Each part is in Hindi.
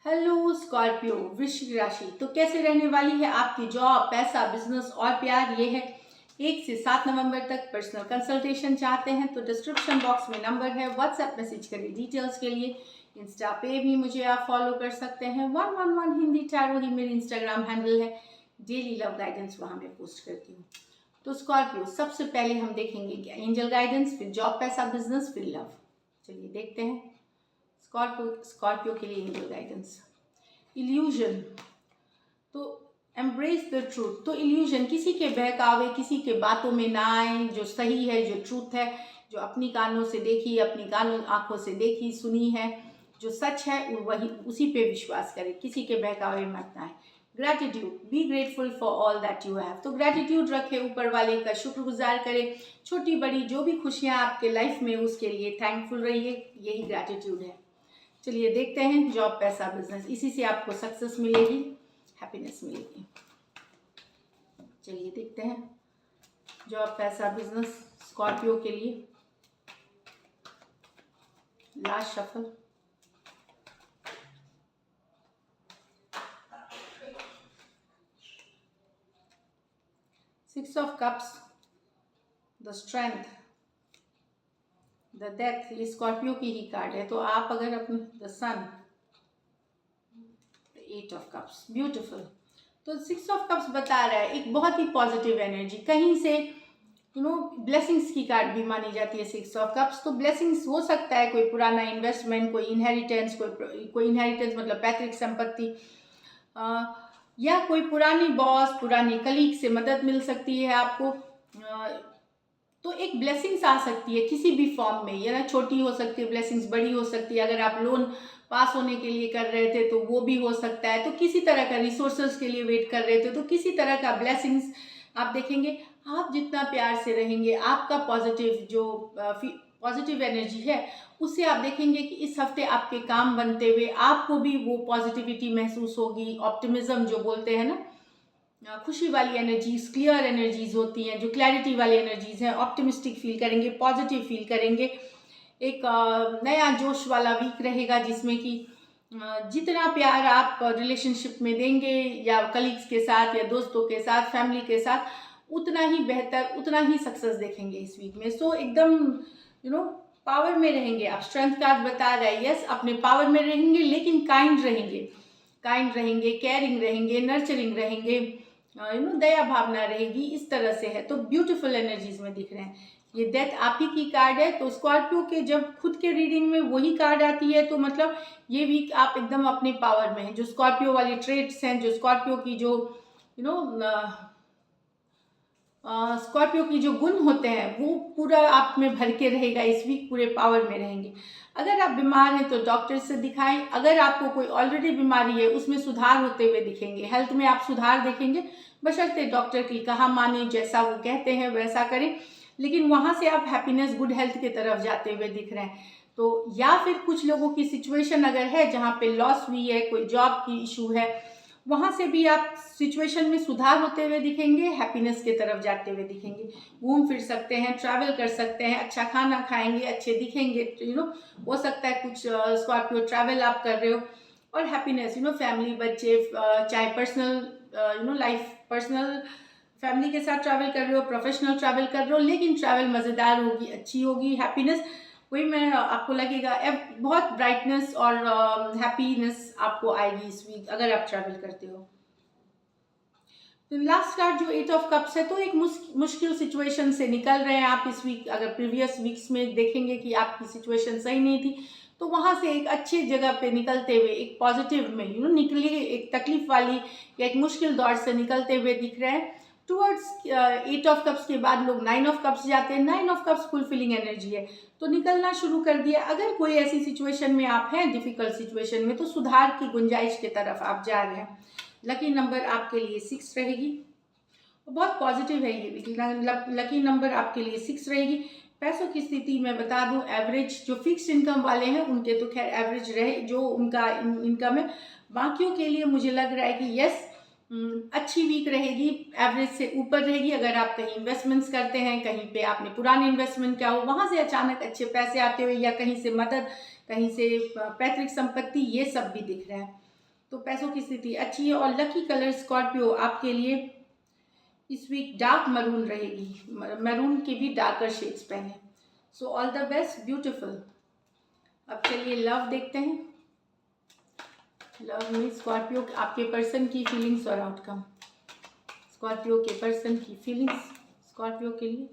हेलो स्कॉर्पियो वृश्चिक राशि। तो कैसे रहने वाली है आपकी जॉब, पैसा, बिजनेस और प्यार। ये है 1 से 7 नवंबर तक। पर्सनल कंसल्टेशन चाहते हैं तो डिस्क्रिप्शन बॉक्स में नंबर है, व्हाट्सएप मैसेज करिए डिटेल्स के लिए। इंस्टा पे भी मुझे आप फॉलो कर सकते हैं। 111 हिंदी टैरो ही मेरी इंस्टाग्राम हैंडल है। डेली लव गाइडेंस वहाँ मैं पोस्ट करती हूँ। तो स्कॉर्पियो, सबसे पहले हम देखेंगे क्या एंजल गाइडेंस, फिर जॉब, पैसा, बिजनेस, फिर लव। चलिए देखते हैं स्कॉर्पियो के लिए एंजल गाइडेंस। इल्यूजन, तो एम्ब्रेस द ट्रूथ। तो इल्यूजन, किसी के बहकावे, किसी के बातों में ना आए। जो सही है, जो ट्रूथ है, जो अपनी कानों से देखी, अपनी कानों आंखों से देखी सुनी है, जो सच है वही, उसी पे विश्वास करें। किसी के बहकावे में मत आए। Gratitude, be grateful for all that you have. तो ग्रैटिट्यूड रखें, ऊपर वाले का शुक्रगुजार करें। छोटी बड़ी जो भी खुशियां आपके लाइफ में, उसके लिए थैंकफुल रहिए। यही ग्रैटिट्यूड है। चलिए देखते हैं जॉब, पैसा, बिजनेस। इसी से आपको सक्सेस मिलेगी, हैप्पीनेस मिलेगी। चलिए देखते हैं जॉब, पैसा, बिजनेस स्कॉर्पियो के लिए। Last shuffle. Six of cups, the strength, the death. ये स्कॉर्पियो की ही कार्ड है। तो आप अगर अपने the sun, 8 of cups, beautiful. तो 6 ऑफ कप्स बता रहा है एक बहुत ही पॉजिटिव एनर्जी। कहीं से ब्लेसिंग्स की कार्ड भी मानी जाती है 6 ऑफ कप्स। तो ब्लेसिंग्स हो सकता है कोई पुराना इन्वेस्टमेंट, कोई इनहेरिटेंस, कोई इनहेरिटेंस मतलब पैतृक संपत्ति, या कोई पुरानी बॉस, पुरानी कलीग से मदद मिल सकती है आपको। तो एक ब्लेसिंग्स आ सकती है किसी भी फॉर्म में, या ना छोटी हो सकती है ब्लेसिंग्स, बड़ी हो सकती है। अगर आप लोन पास होने के लिए कर रहे थे तो वो भी हो सकता है। तो किसी तरह का रिसोर्सेज के लिए वेट कर रहे थे तो किसी तरह का ब्लेसिंग्स आप देखेंगे। आप जितना प्यार से रहेंगे, आपका पॉजिटिव जो पॉजिटिव एनर्जी है, उससे आप देखेंगे कि इस हफ्ते आपके काम बनते हुए आपको भी वो पॉजिटिविटी महसूस होगी। ऑप्टिमिज्म जो बोलते हैं ना, खुशी वाली एनर्जीज, क्लियर एनर्जीज होती हैं, जो क्लैरिटी वाली एनर्जीज हैं। ऑप्टिमिस्टिक फील करेंगे, पॉजिटिव फील करेंगे। एक नया जोश वाला वीक रहेगा, जिसमें कि जितना प्यार आप रिलेशनशिप में देंगे, या कलीग्स के साथ, या दोस्तों के साथ, फैमिली के साथ, उतना ही बेहतर, उतना ही सक्सेस देखेंगे इस वीक में। सो एकदम पावर में रहेंगे आप। स्ट्रेंथ कार्ड बता रहा है, यस, अपने पावर में रहेंगे, लेकिन काइंड रहेंगे, केयरिंग रहेंगे, नर्चरिंग रहेंगे, दया भावना रहेगी। इस तरह से है। तो ब्यूटीफुल एनर्जीज में दिख रहे हैं। ये डेथ आप ही की कार्ड है। तो स्कॉर्पियो के जब खुद के रीडिंग में वही कार्ड आती है, तो मतलब ये वीक आप एकदम अपने पावर में हैं। जो स्कॉर्पियो वाली ट्रेड्स हैं, जो स्कॉर्पियो की जो स्कॉर्पियो की जो गुण होते हैं, वो पूरा आप में भर के रहेगा। इस वीक पूरे पावर में रहेंगे। अगर आप बीमार हैं तो डॉक्टर से दिखाएं। अगर आपको कोई ऑलरेडी बीमारी है, उसमें सुधार होते हुए दिखेंगे। हेल्थ में आप सुधार देखेंगे, बशर्ते डॉक्टर की कहा माने, जैसा वो कहते हैं वैसा करें। लेकिन वहाँ से आप हैप्पीनेस, गुड हेल्थ की तरफ जाते हुए दिख रहे हैं। तो या फिर कुछ लोगों की सिचुएशन अगर है जहाँ पे लॉस हुई है, कोई जॉब की इशू है, वहाँ से भी आप सिचुएशन में सुधार होते हुए दिखेंगे, हैप्पीनेस की तरफ जाते हुए दिखेंगे। घूम फिर सकते हैं, ट्रैवल कर सकते हैं, अच्छा खाना खाएंगे, अच्छे दिखेंगे। हो सकता है कुछ स्कॉर्पियो ट्रैवल आप कर रहे हो, और हैप्पीनेस, फैमिली, बच्चे, चाहे पर्सनल लाइफ, पर्सनल फैमिली के साथ ट्रैवल कर रहे हो, प्रोफेशनल ट्रैवल कर रहे हो, लेकिन ट्रैवल मज़ेदार होगी, अच्छी होगी, हैप्पीनेस वही मैं आपको लगेगा। बहुत ब्राइटनेस और हैप्पीनेस आपको आएगी इस वीक, अगर आप ट्रैवल करते हो। तो लास्ट कार्ड जो 8 ऑफ कप्स है, तो एक मुश्किल सिचुएशन से निकल रहे हैं आप इस वीक। अगर प्रीवियस वीक्स में देखेंगे कि आपकी सिचुएशन सही नहीं थी, तो वहाँ से एक अच्छी जगह पे निकलते हुए, एक पॉजिटिव में निकलिए। एक तकलीफ वाली या एक मुश्किल दौर से निकलते हुए दिख रहे हैं। टूवर्ड्स 8 ऑफ कप्स के बाद लोग 9 ऑफ कप्स जाते हैं। 9 ऑफ कप्स फुलफिलिंग एनर्जी है, तो निकलना शुरू कर दिया। अगर कोई ऐसी सिचुएशन में आप हैं, डिफिकल्ट सिचुएशन में, तो सुधार की गुंजाइश की तरफ आप जा रहे हैं। लकी नंबर आपके लिए 6 रहेगी। बहुत पॉजिटिव है ये। लकी नंबर आपके लिए 6 रहेगी। पैसों की स्थिति मैं बता दूं, एवरेज। जो फिक्स्ड इनकम वाले हैं उनके तो खैर एवरेज रहे जो उनका इनकम है। बाकियों के लिए मुझे लग रहा है कि यस, अच्छी वीक रहेगी, एवरेज से ऊपर रहेगी। अगर आप कहीं इन्वेस्टमेंट्स करते हैं, कहीं पे आपने पुराने इन्वेस्टमेंट किया हो, वहाँ से अचानक अच्छे पैसे आते हुए, या कहीं से मदद, कहीं से पैतृक संपत्ति, ये सब भी दिख रहा है। तो पैसों की स्थिति अच्छी है। और लकी कलर स्कॉर्पियो आपके लिए इस वीक डार्क मरून रहेगी, मरून की भी डार्कर शेड्स पहने। So all the best, beautiful. अब चलिए लव देखते हैं। लव में स्कॉर्पियो आपके पर्सन की फीलिंग्स और आउटकम। स्कॉर्पियो के पर्सन की फीलिंग्स स्कॉर्पियो के लिए।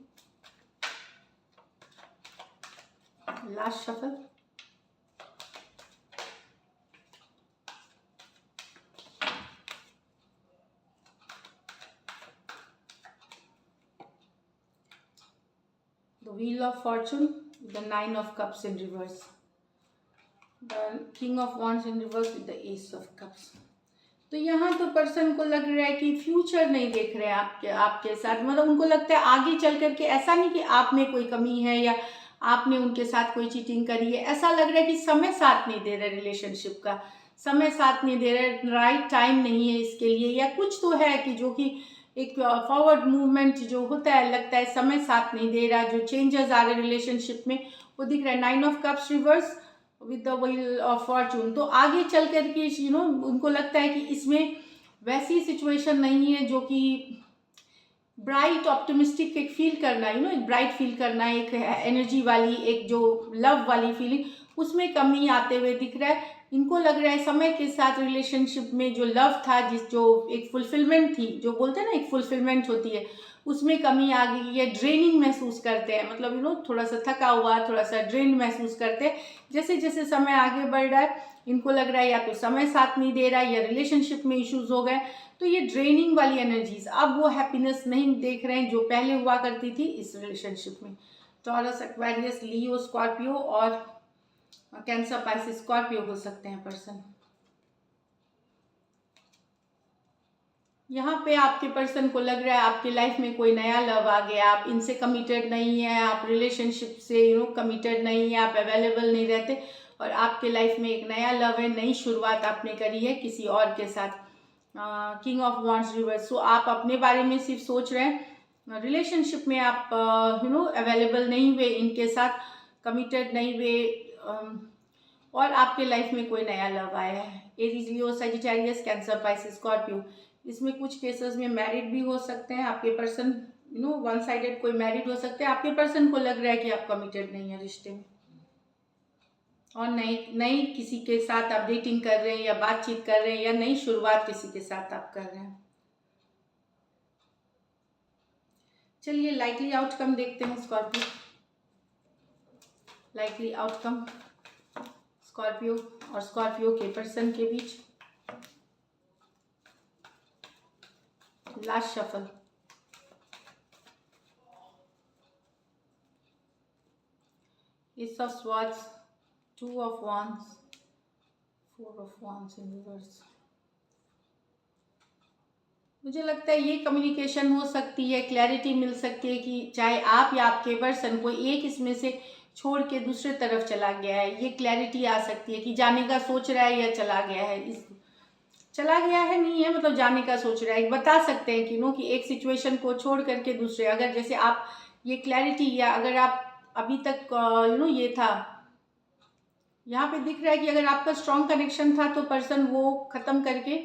Last shuffle. The Wheel of Fortune, the Nine of Cups in reverse, the King of Wands in reverse with the Ace of Cups। तो यहाँ तो पर्सन को लग रहा है कि फ्यूचर नहीं देख रहे हैं आपके साथ, मतलब उनको लगता है आगे चल करके, ऐसा नहीं कि आप में कोई कमी है या आपने उनके साथ कोई चीटिंग करी है, ऐसा लग रहा है कि समय साथ नहीं दे रहा रिलेशनशिप का, समय साथ नहीं दे रहा, राइट टाइम नहीं है इसके लिए, या कुछ तो है कि जो कि एक फॉरवर्ड मूवमेंट जो होता है, लगता है समय साथ नहीं दे रहा, जो चेंजेस आ रहे रिलेशनशिप में वो दिख रहा है। 9 of cups reverse with the wheel of Fortune. तो आगे चल करके उनको लगता है कि इसमें वैसी सिचुएशन नहीं है जो कि ब्राइट ऑप्टिमिस्टिक एक फील करना, एक ब्राइट फील करना, एक एनर्जी वाली, एक जो लव वाली फीलिंग, उसमें कमी आते हुए दिख रहा है। इनको लग रहा है समय के साथ रिलेशनशिप में जो लव था, जो एक फुलफिलमेंट थी, जो बोलते हैं ना एक फुलफिलमेंट होती है, उसमें कमी आ गई है। ड्रेनिंग महसूस करते हैं, मतलब थोड़ा सा थका हुआ, थोड़ा सा ड्रेन महसूस करते हैं। जैसे जैसे समय आगे बढ़ रहा है इनको लग रहा है या तो समय साथ नहीं दे रहा है या रिलेशनशिप में इश्यूज हो गए, तो ये ड्रेनिंग वाली एनर्जीज, अब वो हैप्पीनेस नहीं देख रहे हैं जो पहले हुआ करती थी इस रिलेशनशिप में। टॉरस, एक्वेरियस, लियो, स्कॉर्पियो और कैंसर, पाइसिस, स्कॉर्पियो हो सकते हैं पर्सन। यहाँ पे आपके पर्सन को लग रहा है आपकी लाइफ में कोई नया लव आ गया, आप इनसे कमिटेड नहीं है, आप रिलेशनशिप से कमिटेड नहीं है, आप अवेलेबल नहीं रहते, और आपके लाइफ में एक नया लव है, नई शुरुआत आपने करी है किसी और के साथ। King of wands reverse. So आप अपने बारे में सिर्फ सोच रहे हैं, रिलेशनशिप में आप अवेलेबल नहीं हुए, इनके साथ कमिटेड नहीं हुए, और आपके लाइफ में कोई नया लव आया है। एरीज, लियो, सजिटेरियस, कैंसर, पाइसिस, स्कॉर्पियो। इसमें कुछ केसेस में मैरिड भी हो सकते हैं आपके पर्सन, वन साइडेड कोई मैरिड हो सकते हैं। आपके पर्सन को लग रहा है कि आप कमिटेड नहीं है रिश्ते में, और नई किसी के साथ आप डेटिंग कर रहे हैं या बातचीत कर रहे हैं, या नई शुरुआत किसी के साथ आप कर रहे हैं। चलिए लाइकली आउटकम देखते हैं स्कॉर्पियो। लाइकली आउटकम स्कॉर्पियो और स्कॉर्पियो के पर्सन के बीच। Last shuffle. Ace of swords, 2 of wands, 4 of wands in reverse. मुझे लगता है ये कम्युनिकेशन हो सकती है, क्लैरिटी मिल सकती है कि चाहे आप या आपके पर्सन कोई एक इसमें से छोड़ के दूसरे तरफ चला गया है, ये क्लैरिटी आ सकती है कि जाने का सोच रहा है या चला गया है। चला गया है नहीं है, मतलब जाने का सोच रहा है, बता सकते हैं कि एक सिचुएशन को छोड़ करके दूसरे, अगर जैसे आप ये क्लैरिटी, या अगर आप अभी तक ये था, यहाँ पे दिख रहा है कि अगर आपका स्ट्रॉन्ग कनेक्शन था तो पर्सन वो ख़त्म करके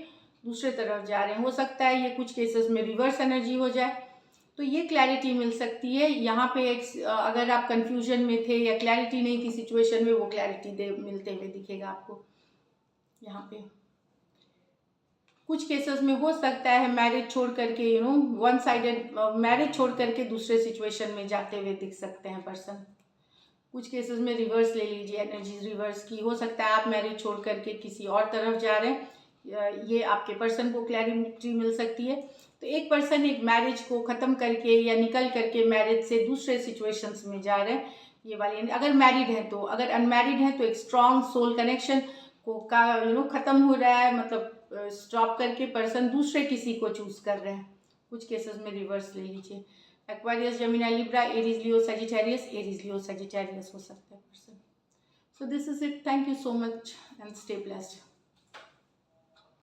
दूसरे तरफ जा रहे हैं। हो सकता है ये कुछ केसेस में रिवर्स एनर्जी हो जाए, तो ये क्लैरिटी मिल सकती है यहाँ पे। अगर आप कंफ्यूजन में थे या क्लैरिटी नहीं थी सिचुएशन में, वो क्लैरिटी मिलते हुए दिखेगा आपको यहाँ पे। कुछ केसेस में हो सकता है मैरिज छोड़ करके वन साइडेड मैरिज छोड़ करके दूसरे सिचुएशन में जाते हुए दिख सकते हैं पर्सन। कुछ केसेस में रिवर्स ले लीजिए, एनर्जी रिवर्स की। हो सकता है आप मैरिज छोड़ करके किसी और तरफ जा रहे हैं, ये आपके पर्सन को क्लैरिटी मिल सकती है। तो एक पर्सन एक मैरिज को ख़त्म करके या निकल करके मैरिज से दूसरे सिचुएशंस में जा रहे हैं, ये वाली। अगर मैरिड है तो, अगर अनमैरिड है तो एक स्ट्रॉन्ग सोल कनेक्शन को ख़त्म हो रहा है, मतलब स्टॉप करके पर्सन दूसरे किसी को चूज कर रहे हैं। कुछ केसेस में रिवर्स ले लीजिए। एक्वेरियस, जेमिनी, लिब्रा, एरीज, लियो, सजिटेरियस, एरीज, लियो, सजिटेरियस हो सकता है person. So this is it. Thank you so much and stay blessed.